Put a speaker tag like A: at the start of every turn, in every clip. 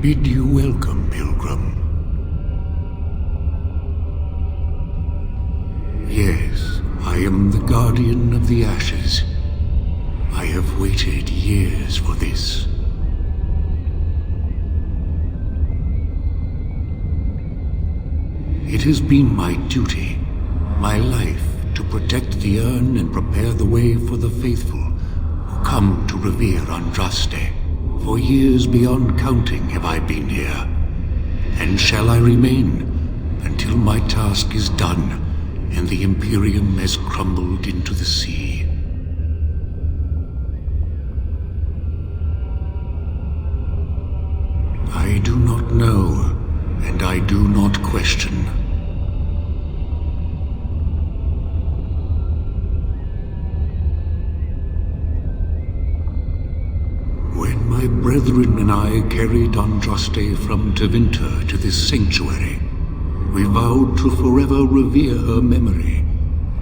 A: bid you welcome, pilgrim. Yes, I am the guardian of the ashes. I have waited years for this. It has been my duty, my life, to protect the urn and prepare the way for the faithful who come to revere Andraste. For years beyond counting have I been here, and shall I remain until my task is done and the Imperium has crumbled into the sea. I do not know, and I do not question. When my brethren and I carried Andraste from Tevinter to this sanctuary, we vowed to forever revere her memory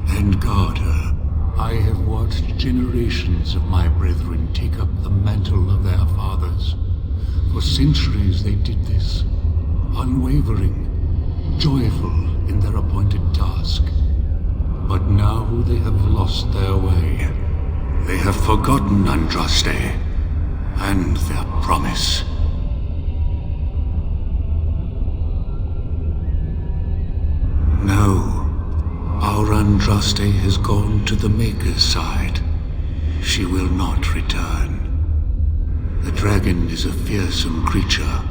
A: and guard her. I have watched generations of my brethren take up the mantle of their fathers. For centuries they did this, unwavering, joyful in their appointed task. But now they have lost their way. They have forgotten Andraste and their promise. No, our Andraste has gone to the Maker's side. She will not return. The dragon is a fearsome creature,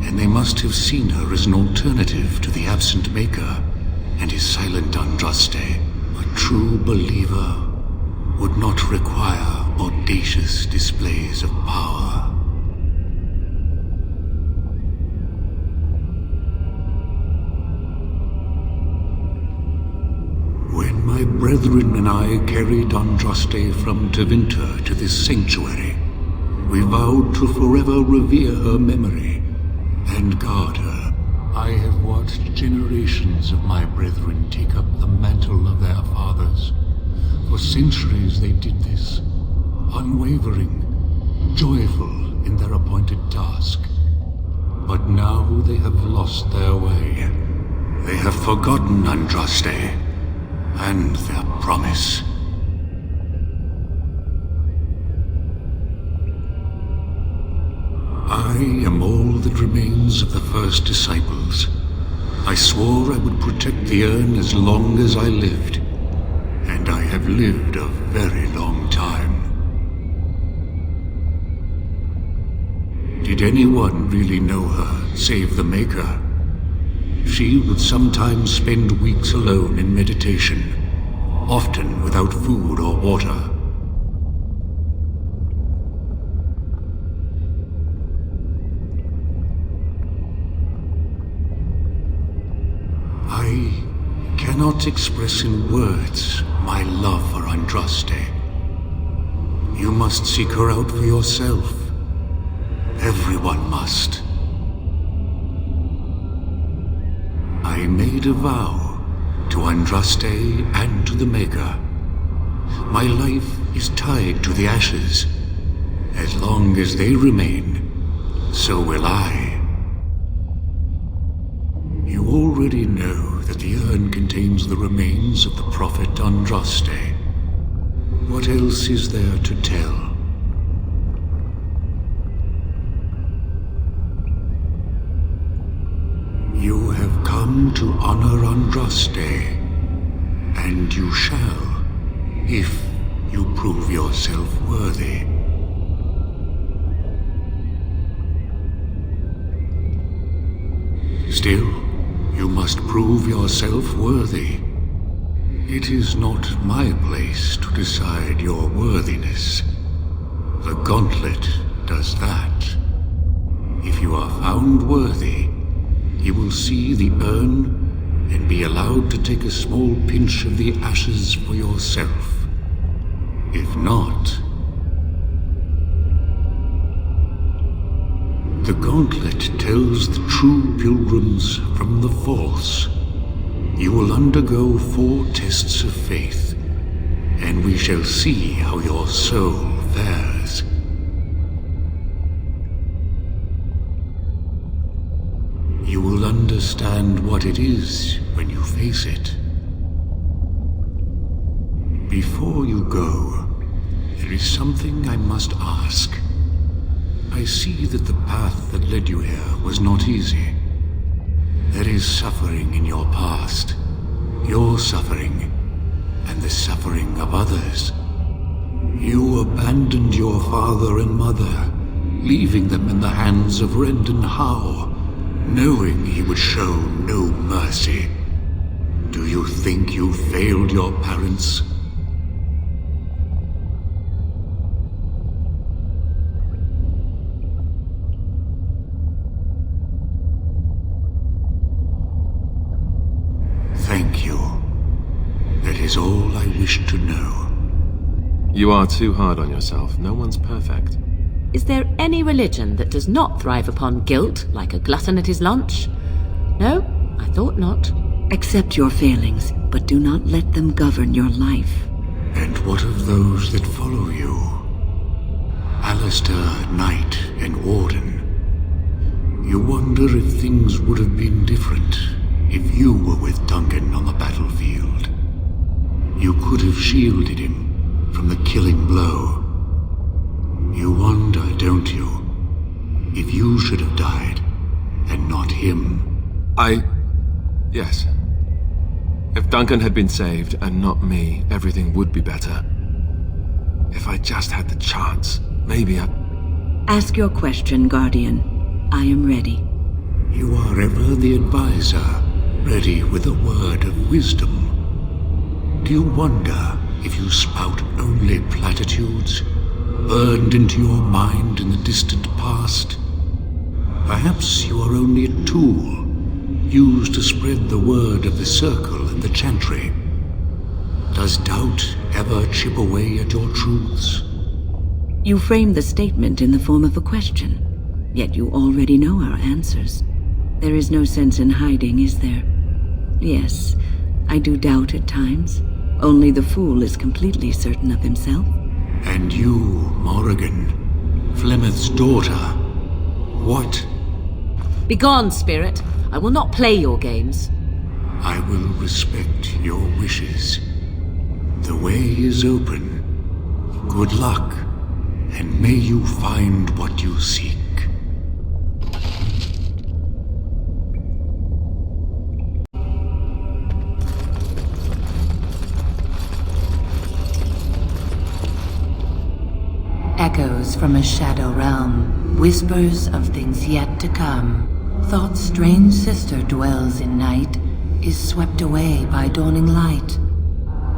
A: and they must have seen her as an alternative to the absent Maker and his silent Andraste. A true believer would not require audacious displays of power. When my brethren and I carried Andraste from Tevinter to this sanctuary, we vowed to forever revere her memory and guard her. I have watched generations of my brethren take up the mantle of their fathers. For centuries they did this, unwavering, joyful in their appointed task. But now they have lost their way. They have forgotten Andraste and their promise. I am all that remains of the first disciples. I swore I would protect the urn as long as I lived, and I have lived a very long time. Did anyone really know her, save the Maker? She would sometimes spend weeks alone in meditation, often without food or water. I cannot express in words my love for Andraste. You must seek her out for yourself. Everyone must. I made a vow to Andraste and to the Maker. My life is tied to the ashes. As long as they remain, so will I. You already know that the urn contains the remains of the prophet Andraste. What else is there to tell? You have come to honor Andraste, and you shall, if you prove yourself worthy. Still, you must prove yourself worthy. It is not my place to decide your worthiness. The Gauntlet does that. If you are found worthy, you will see the urn and be allowed to take a small pinch of the ashes for yourself. If not, the Gauntlet tells the true pilgrims from the false. You will undergo 4 tests of faith, and we shall see how your soul fares. understand what it is when you face it. Before you go, there is something I must ask. I see that the path that led you here was not easy. There is suffering in your past. Your suffering, and the suffering of others. You abandoned your father and mother, leaving them in the hands of Rendon Howe, knowing he would show no mercy. Do you think you failed your parents? Thank you. That is all I wish to know.
B: You are too hard on yourself. No one's perfect.
C: Is there any religion that does not thrive upon guilt, like a glutton at his lunch? No, I thought not.
D: Accept your failings, but do not let them govern your life.
A: And what of those that follow you? Alistair, Knight, and Warden. You wonder if things would have been different if you were with Duncan on the battlefield. You could have shielded him from the killing blow. You wonder, don't you, if you should have died and not him?
B: Yes. If Duncan had been saved and not me, everything would be better. If I just had the chance, maybe I...
D: Ask your question, Guardian. I am ready.
A: You are ever the advisor, ready with a word of wisdom. Do you wonder if you spout only platitudes, burned into your mind in the distant past? Perhaps you are only a tool, used to spread the word of the Circle and the Chantry. Does doubt ever chip away at your truths?
D: You framed the statement in the form of a question, yet you already know our answers. There is no sense in hiding, is there? Yes, I do doubt at times. Only the fool is completely certain of himself.
A: And you, Morrigan, Flemeth's daughter, what?
C: Begone, spirit. I will not play your games.
A: I will respect your wishes. The way is open. Good luck, and may you find what you seek.
E: Echoes from a shadow realm, whispers of things yet to come. Thought's strange sister dwells in night, is swept away by dawning light.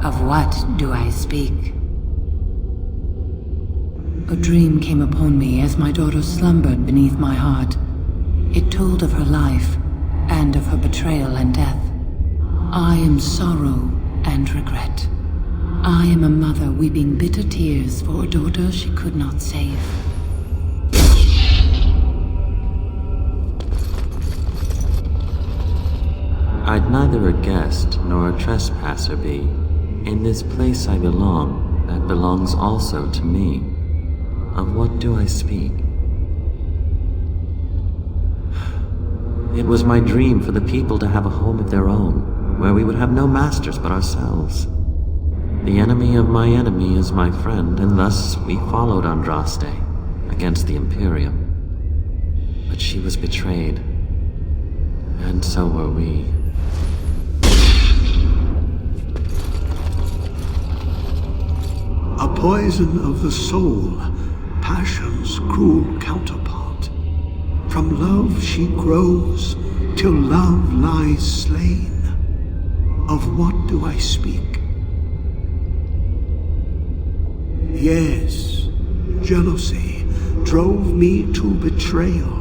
E: Of what do I speak? A dream came upon me as my daughter slumbered beneath my heart. It told of her life, and of her betrayal and death. I am sorrow and regret. I am a mother weeping bitter tears for a daughter she could not save.
F: I'd neither a guest nor a trespasser be. In this place I belong, that belongs also to me. Of what do I speak? It was my dream for the people to have a home of their own, where we would have no masters but ourselves. The enemy of my enemy is my friend, and thus we followed Andraste against the Imperium. But she was betrayed, and so were we.
G: A poison of the soul, passion's cruel counterpart. From love she grows, till love lies slain. Of what do I speak? Yes, jealousy drove me to betrayal.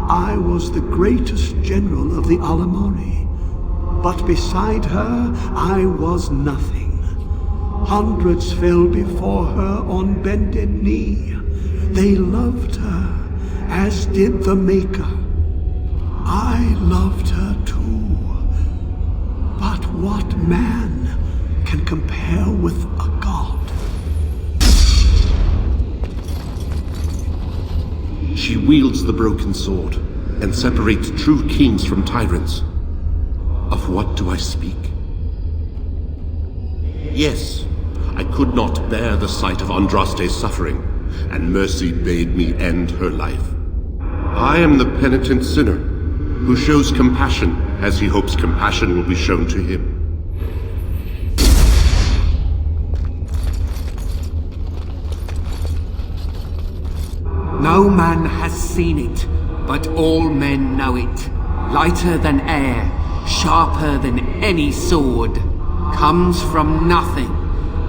G: I was the greatest general of the Alamari, but beside her I was nothing. Hundreds fell before her on bended knee. They loved her, as did the Maker. I loved her too. But what man can compare with a god?
H: She wields the broken sword, and separate true kings from tyrants. Of what do I speak? Yes, I could not bear the sight of Andraste's suffering, and mercy bade me end her life. I am the penitent sinner, who shows compassion as he hopes compassion will be shown to him.
I: No man has seen it, but all men know it. Lighter than air, sharper than any sword, comes from nothing,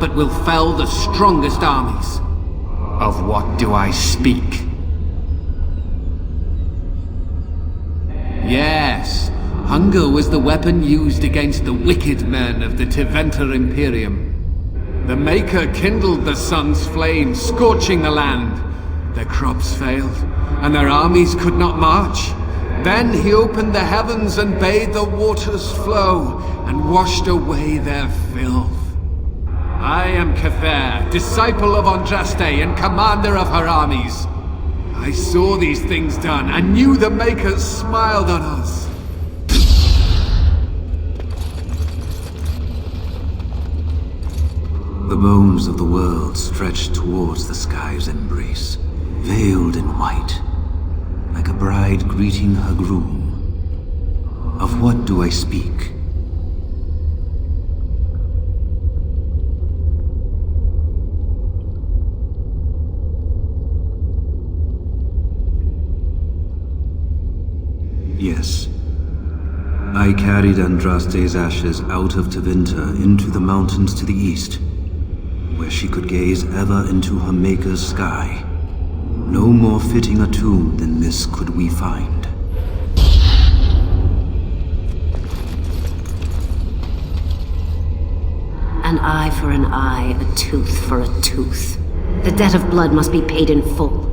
I: but will fell the strongest armies. Of what do I speak? Yes, hunger was the weapon used against the wicked men of the Tiventa Imperium. The Maker kindled the sun's flame, scorching the land. Their crops failed, and their armies could not march. Then he opened the heavens and bade the waters flow, and washed away their filth. I am Cather, disciple of Andraste and commander of her armies. I saw these things done, and knew the Makers smiled on us.
J: The bones of the world stretched towards the sky's embrace, veiled in white, like a bride greeting her groom. Of what do I speak? Yes. I carried Andraste's ashes out of Tiventa into the mountains to the east, where she could gaze ever into her Maker's sky. No more fitting a tomb than this could we find.
K: An eye for an eye, a tooth for a tooth. The debt of blood must be paid in full.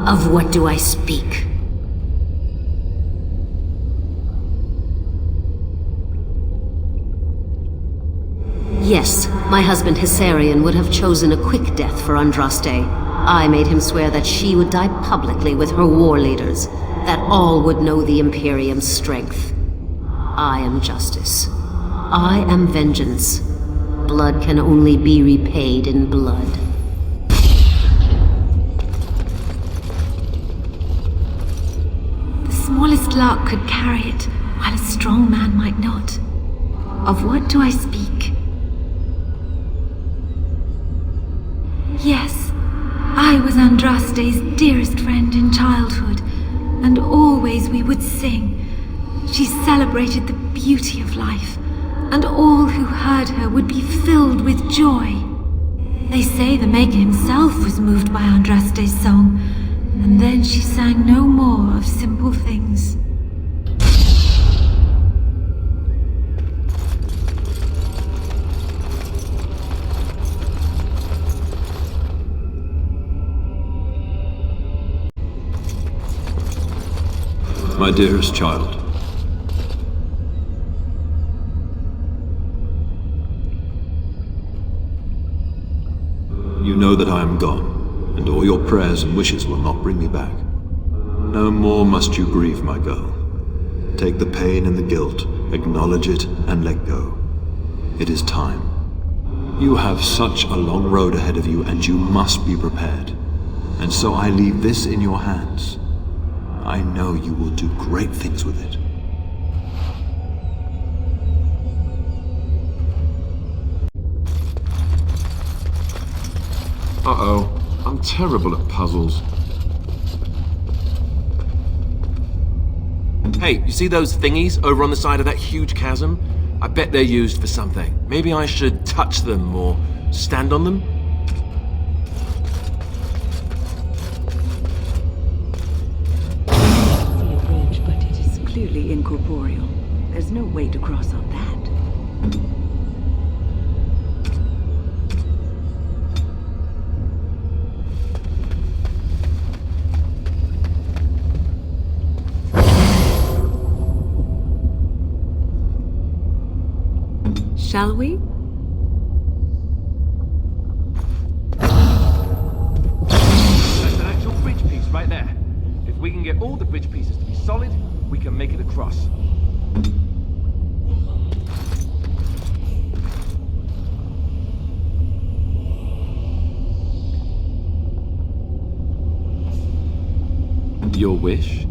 K: Of what do I speak? Yes, my husband Hysarion would have chosen a quick death for Andraste. I made him swear that she would die publicly with her war leaders, that all would know the Imperium's strength. I am justice. I am vengeance. Blood can only be repaid in blood.
L: The smallest lark could carry it, while a strong man might not. Of what do I speak? Yes, I was Andraste's dearest friend in childhood, and always we would sing. She celebrated the beauty of life, and all who heard her would be filled with joy. They say the Maker himself was moved by Andraste's song, and then she sang no more of simple things.
M: My dearest child. You know that I am gone, and all your prayers and wishes will not bring me back. No more must you grieve, my girl. Take the pain and the guilt, acknowledge it, and let go. It is time. You have such a long road ahead of you, and you must be prepared. And so I leave this in your hands. I know you will do great things with it.
B: Uh-oh. I'm terrible at puzzles. Hey, you see those thingies over on the side of that huge chasm? I bet they're used for something. Maybe I should touch them or stand on them?
D: Clearly incorporeal. There's no way to cross on that. Shall we?
B: That's an actual bridge piece right there. If we can get all the bridge pieces to be solid, we can make it across. Your wish?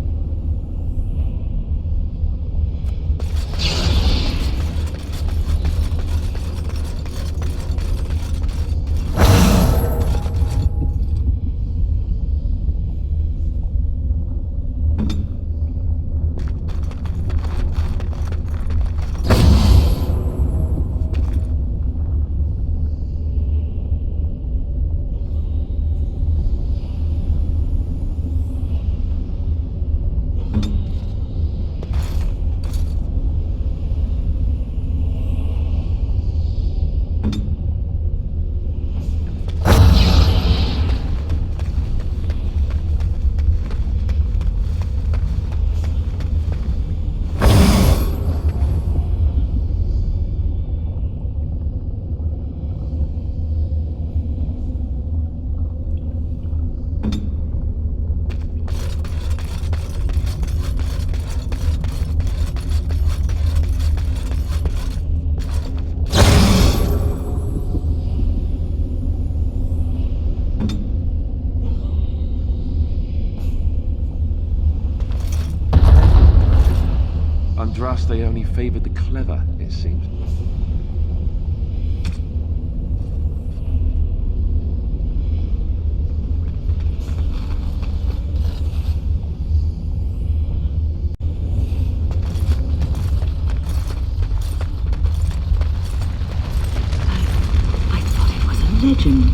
B: Andraste only favored the clever, it seems.
D: I thought it was a legend.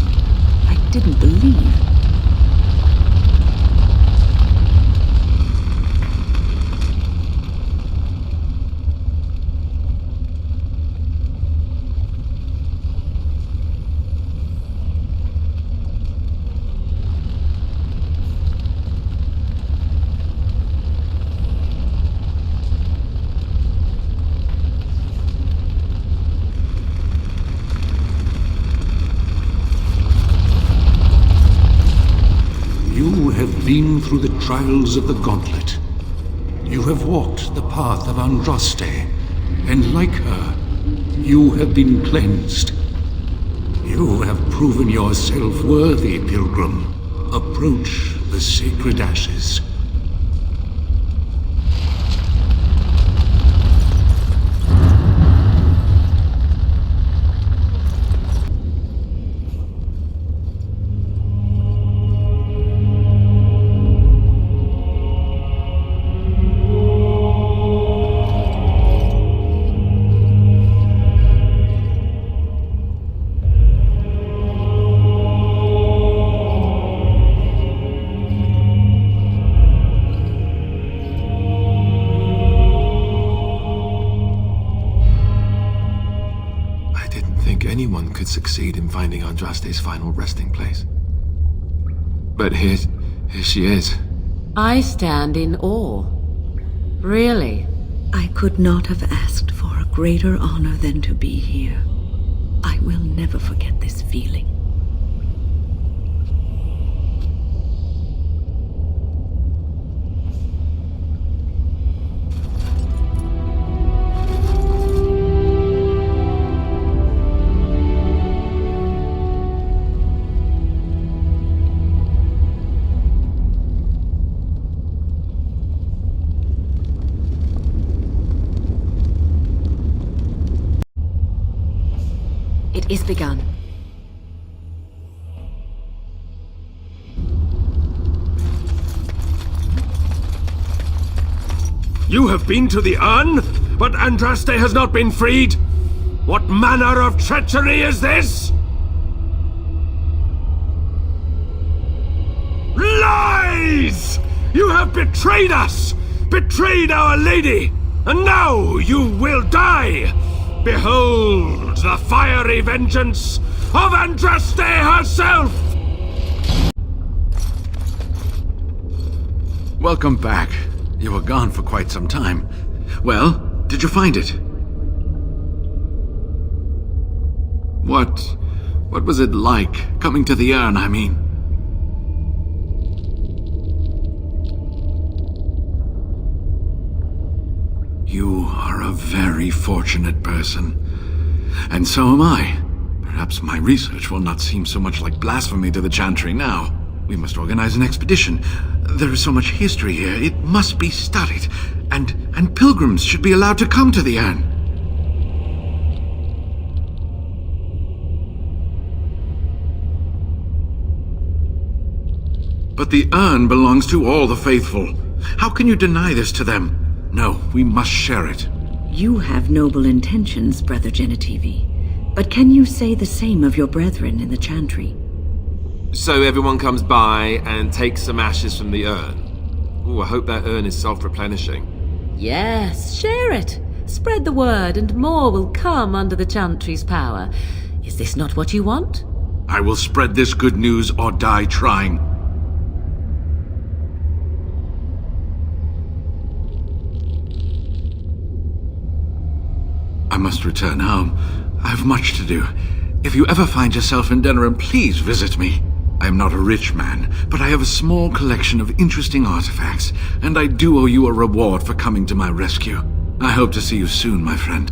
D: I didn't believe.
A: You have been through the trials of the Gauntlet. You have walked the path of Andraste, and like her, you have been cleansed. You have proven yourself worthy, pilgrim. Approach the sacred ashes.
B: Anyone could succeed in finding Andraste's final resting place. But here she is.
C: I stand in awe. Really?
D: I could not have asked for a greater honor than to be here. I will never forget this feeling.
C: It is begun.
H: You have been to the urn, but Andraste has not been freed? What manner of treachery is this? Lies! You have betrayed us! Betrayed our lady! And now you will die! Behold the fiery vengeance of Andraste herself!
N: Welcome back. You were gone for quite some time. Well, did you find it? What was it like, coming to the urn, I mean? very fortunate person. And so am I. Perhaps my research will not seem so much like blasphemy to the Chantry now. We must organize an expedition. There is so much history here, it must be studied. And pilgrims should be allowed to come to the urn. But the urn belongs to all the faithful. How can you deny this to them? No, we must share it.
D: You have noble intentions, Brother Genitivi. But can you say the same of your brethren in the Chantry?
B: So everyone comes by and takes some ashes from the urn. Ooh, I hope that urn is self-replenishing.
C: Yes, share it. Spread the word and more will come under the Chantry's power. Is this not what you want?
N: I will spread this good news or die trying. I must return home. I have much to do. If you ever find yourself in Denerim, please visit me. I am not a rich man, but I have a small collection of interesting artifacts, and I do owe you a reward for coming to my rescue. I hope to see you soon, my friend.